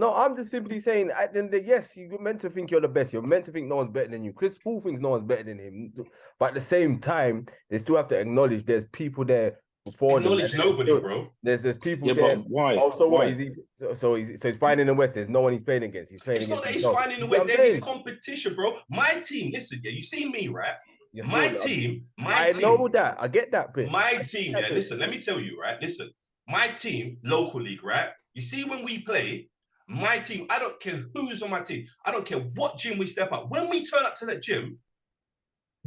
No, I'm just simply saying, at the end of the, yes, you're meant to think you're the best. You're meant to think no one's better than you. Chris Paul thinks no one's better than him. But at the same time, they still have to acknowledge there's people there before them. Acknowledge nobody, bro. There's people Yeah, there. but why? Also, what Why? is he? So he's finding the West. There's no one he's playing against. He's playing It's not against that he's himself. finding the You know way. what I'm There is saying? competition, bro. My team, listen, yeah, you see me, right? You're My still, team, I know that. I get that bit. my team, yeah. Listen, let me tell you, right? Listen, my team, local league, right? You see, when we play, my team, I don't care who's on my team. I don't care what gym we step up. When we turn up to that gym,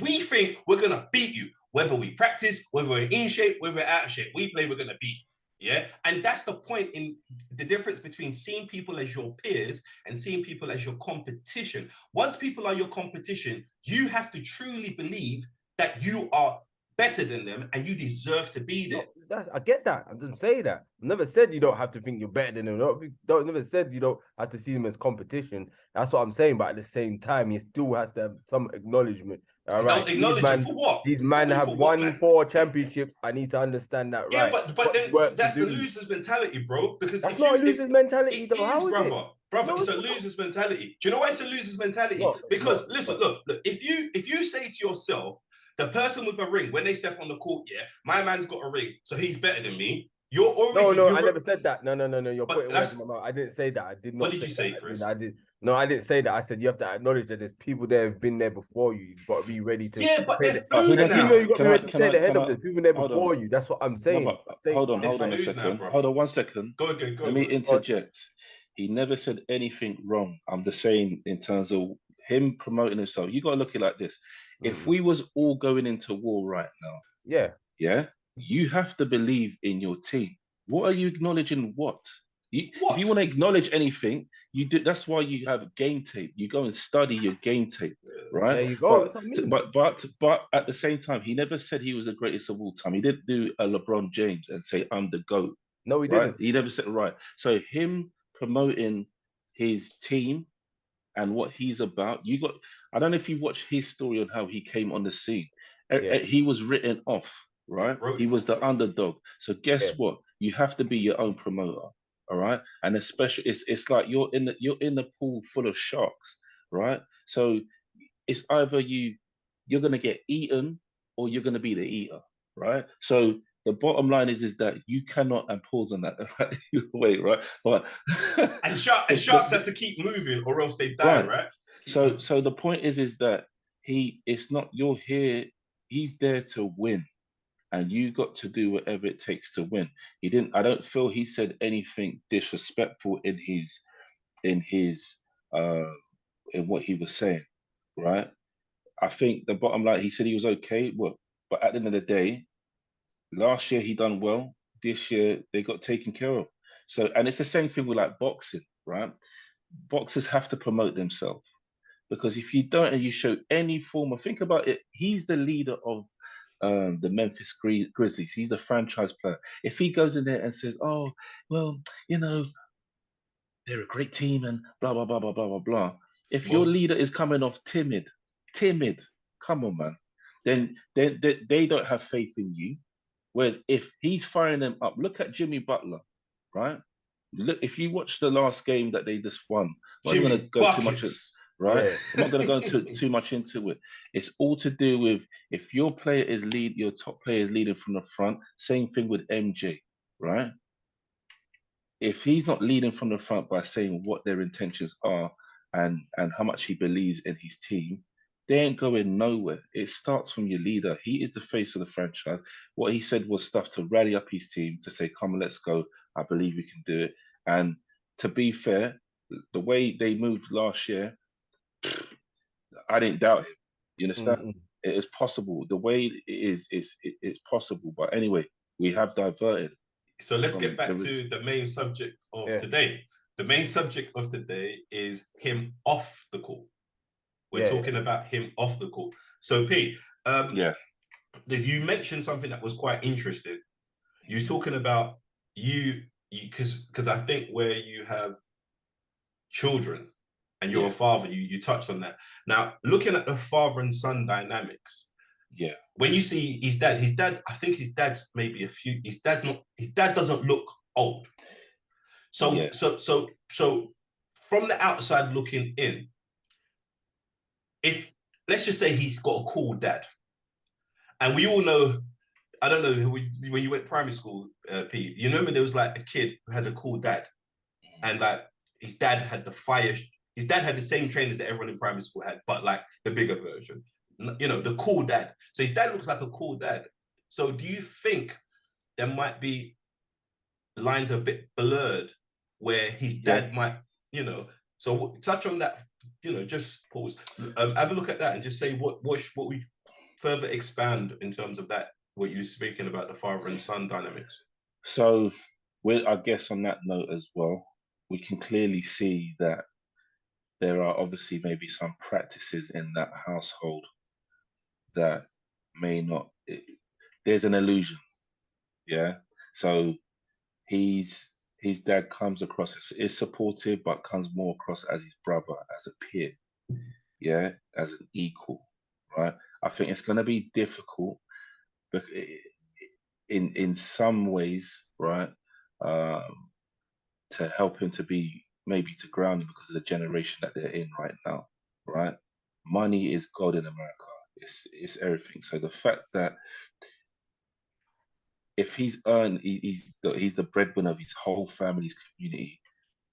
we think we're gonna beat you. Whether we practice, whether we're in shape, whether we're out of shape, we play, we're gonna beat you. Yeah. And that's the point in the difference between seeing people as your peers and seeing people as your competition. Once people are your competition, you have to truly believe that you are better than them and you deserve to be there. No, I get that. I didn't say that. I never said you don't have to think you're better than them. Never said you don't have to see them as competition. That's what I'm saying. But at the same time, he still has to have some acknowledgement. All right, Don't acknowledge them for what? These men have For what, won man? 4 championships. I need to understand that, Yeah, right? but then Work to that's the do. loser's mentality, bro. Because That's if not you a loser's mentality, it though. is, How is it? brother, No, it's a it's not. loser's mentality. Do you know why it's a loser's mentality? No, it's Because not. listen, look, if you say to yourself, the person with a ring, when they step on the court, yeah, my man's got a ring, so he's better than me. You're already No, I never said that. No. You're but putting words in that's my mouth. I didn't say that. I did what not did say you say, that. Chris? I did. No, I didn't say that. I said you have to acknowledge that there's people there who've been there before you. You've got to be ready to Yeah, but take they're the. Who food Even though now. you've got to be ready to take the head can of I the people there hold on? before you. That's what I'm No, saying. but I'm saying hold on, They're hold on a food now, second. bro. Hold on 1 second. Go again, Let me go. interject. He never said anything wrong. I'm just saying in terms of him promoting himself. You got to look at it like this. If we was all going into war right now, Yeah. yeah, you have to believe in your team. What are you acknowledging? What? If you What? want to acknowledge anything, you do. That's why you have game tape. You go and study your game tape, right? There you go. But That's what I mean. but at the same time, he never said he was the greatest of all time. He did do a LeBron James and say I'm the GOAT, No, he right? didn't. He never said right. So him promoting his team and what he's about. You got. I don't know if you watched his story on how he came on the scene. Yeah. He was written off, Yeah, right? wrote He him was off, the bro. underdog. So guess Yeah. what? You have to be your own promoter, all right? And especially, it's like you're in the pool full of sharks, right? So it's either you're gonna get eaten or you're gonna be the eater, right? So the bottom line is that you cannot and pause on that right? Wait, right? But And sharks have to keep moving or else they die, right. right? Keep moving. So the point is that it's not you're here. He's there to win, and you got to do whatever it takes to win. He didn't. I don't feel he said anything disrespectful in his uh in what he was saying, right? I think the bottom line, he said he was okay. Well, but at the end of the day, last year he done well. This year they got taken care of. So, and it's the same thing with like boxing, right? Boxers have to promote themselves because if you don't and you show any form of, think about it, he's the leader of the Memphis Grizzlies. He's the franchise player. If he goes in there and says, "Oh, well, you know, they're a great team," and blah blah blah blah blah blah blah. If your Smoke. leader is coming off timid, come on, man, then they don't have faith in you. Whereas if he's firing them up, look at Jimmy Butler, right? Look, if you watch the last game that they just won, I'm not even going to Jimmy go too much, Buckets. right? Yeah. I'm not going to go too much into it. It's all to do with if your player is your top player is leading from the front. Same thing with MJ, right? If he's not leading from the front by saying what their intentions are and how much he believes in his team, they ain't going nowhere. It starts from your leader. He is the face of the franchise. What he said was stuff to rally up his team to say, "Come on, let's go. I believe we can do it." And to be fair, the way they moved last year, I didn't doubt him. You understand? Mm-mm. It is possible. The way it is, it's possible. But anyway, we have diverted So let's get from back the to the main subject of Yeah. today. The main subject of today is him off the court. We're Yeah. talking about him off the court. So, Pete, yeah. you mentioned something that was quite interesting. You were talking about you because I think where you have children and you're a Yeah. father, you touched on that. Now, looking at the father and son dynamics, Yeah. when you see his dad, I think his dad's maybe his dad doesn't look old. So Yeah. so from the outside looking in, if let's just say he's got a cool dad, and we all know, I don't know, when you went primary school, Pete, you remember there was like a kid who had a cool dad, and like his dad had the fire. His dad had the same trainers that everyone in primary school had, but like the bigger version. You know, the cool dad. So his dad looks like a cool dad. So do you think there might be lines a bit blurred where his dad might, you know? So touch on that. You know, just pause. Have a look at that and just say what we further expand in terms of that. What you're speaking about, the father and son dynamics. So, I guess on that note as well, we can clearly see that there are obviously maybe some practices in that household that may not. There's an illusion, yeah. So his dad comes across is supportive, but comes more across as his brother, as a peer, yeah, as an equal, right? I think it's going to be difficult, but in some ways, right, to help him to be maybe to ground him because of the generation that they're in right now, right? Money is God in America. It's everything. So the fact that if he's earned, he's the breadwinner of his whole family's community,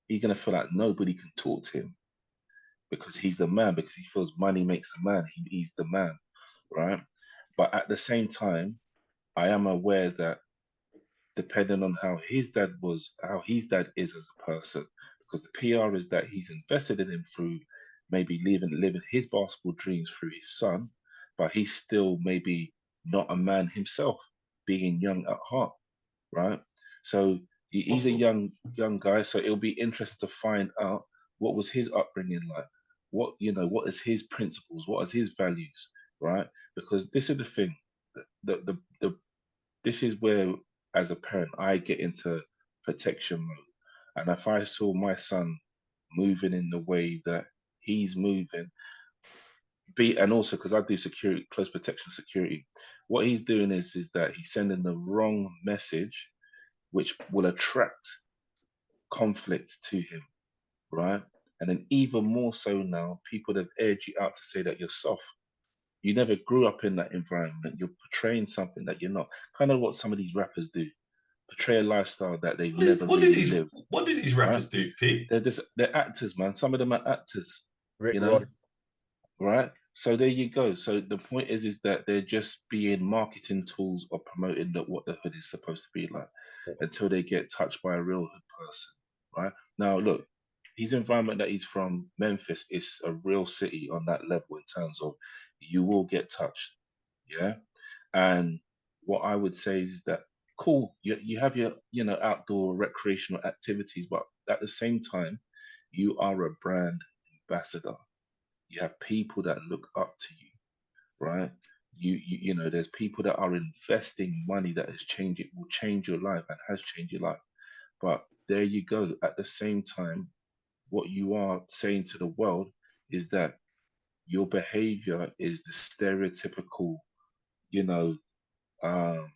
he's gonna feel like nobody can talk to him because he's the man, because he feels money makes a man. He's the man, right? But at the same time, I am aware that depending on how his dad was, how his dad is as a person, because the PR is that he's invested in him through maybe living his basketball dreams through his son, but he's still maybe not a man himself, being young at heart, right? So he's a young guy, so it'll be interesting to find out what was his upbringing like, what is his principles, what is his values, right? Because this is the thing, the this is where, as a parent, I get into protection mode. And if I saw my son moving in the way that he's moving, and also because I do security, close protection security, what he's doing is that he's sending the wrong message, which will attract conflict to him, right? And then even more so now, people have aired you out to say that you're soft. You never grew up in that environment. You're portraying something that you're not. Kind of what some of these rappers do, portray a lifestyle that they've never really lived. What did these rappers do, Pete? They're actors, man. Some of them are actors. Rick you know, Ross. right? So there you go. So the point is that they're just being marketing tools or promoting what the hood is supposed to be like until they get touched by a real hood person, right? Now, look, his environment that he's from, Memphis, is a real city on that level in terms of you will get touched, yeah. And what I would say is that cool, you have your outdoor recreational activities, but at the same time, you are a brand ambassador. You have people that look up to you, right? There's people that are investing money that will change your life and has changed your life. But there you go. At the same time, what you are saying to the world is that your behavior is the stereotypical, you know, um,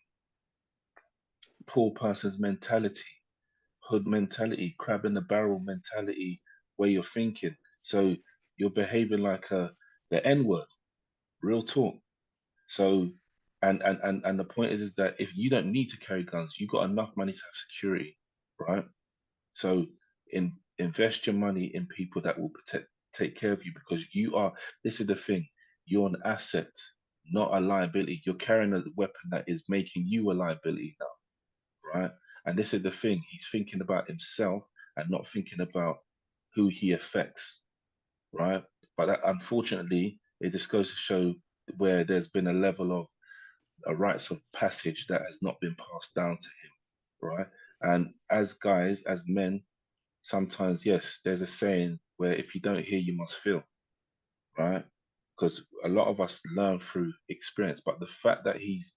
poor person's mentality, hood mentality, crab in the barrel mentality, way you're thinking. So you're behaving like the N word, real talk. So, and the point is that if you don't need to carry guns, you got enough money to have security, right? So, invest your money in people that will take care of you because you are. This is the thing. You're an asset, not a liability. You're carrying a weapon that is making you a liability now, right? And this is the thing. He's thinking about himself and not thinking about who he affects, right? But that, unfortunately, it just goes to show where there's been a level of a rites of passage that has not been passed down to him, right? And as guys, as men, sometimes, yes, there's a saying where if you don't hear, you must feel, right? Because a lot of us learn through experience, but the fact that he's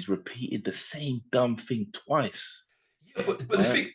repeated the same dumb thing twice, Yeah, but the right? thing,